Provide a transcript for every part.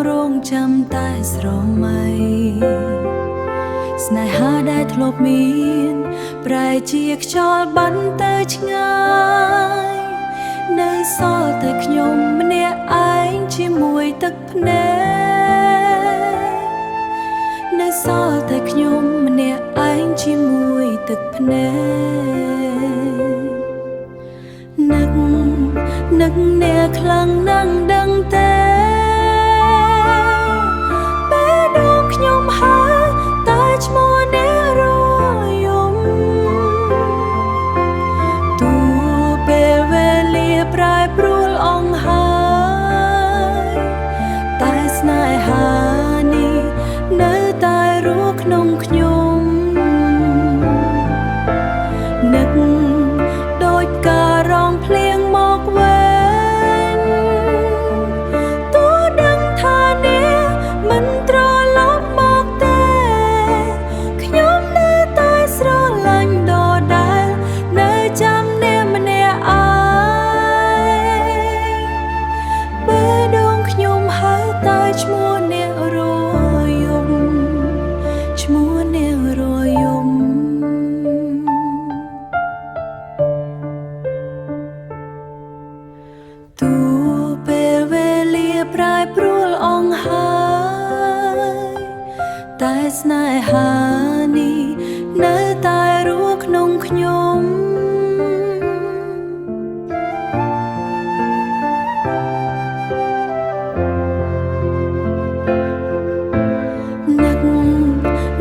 រងចាំតែស្រមៃស្នេហាដែលធ្លាប់មានប្រែជាខ្យល់បាត់ទៅឆ្ងាយនៅសល់តែខ្ញុំម្នាក់ឯងជាមួយទឹកភ្នែកនៅសល់តែខ្ញុំម្នាក់ឯងជាមួយទឹកភ្នែកនឹកអ្នកខ្លាំងណាស់ដឹងទេពេលដងខ្ញុំហើយតែឈ្មោះអ្នករយំទូពេលវេលាប្រែប្រួលអង្ហើយតែស្នេហានេះនៅតែរស់ក្នុងខ្ញុំនឹកដូចការរងភ្លៀងមកវិញទោះដឹងថាអ្នកមិនត្រឡប់មកទេខ្ញុំនៅតែស្រឡាញ់ដដែលនៅចាំអ្នកម្នាក់ឯងបើដងខ្ញុំហើយតែឈ្មោះអ្នករយំឈ្មោះអ្នករយំទូពេលវេលាប្រែប្រួលអង្ហើយតែស្នេហានេះនៅតែរស់ក្នុងខ្ញុំ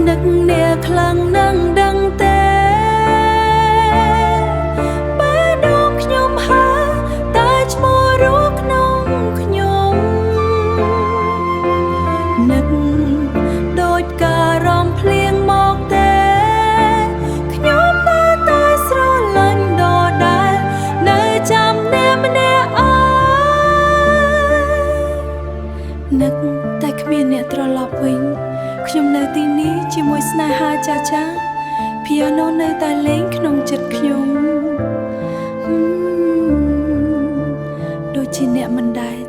នឹកអ្នកខ្លាំងណាស់ដឹងទេពេលដងខ្ញុំហើយតែឈ្មោះរស់ក្នុងខ្ញុំនឹកដូចការរំភ្លៀងមកទេខ្ញុំនៅតែស្រឡាញ់ដដែលនៅចាំអ្នកម្នាក់ឯងនឹកតែគ្មានអ្នកត្រឡប់វិញខ្ញុំនៅទីនេះជាមួយស្នេហាចាចាភីយ៉ាណូនៅតែលេងក្នុងចិត្តខ្ញុំដូចជាអ្នកមិនដែល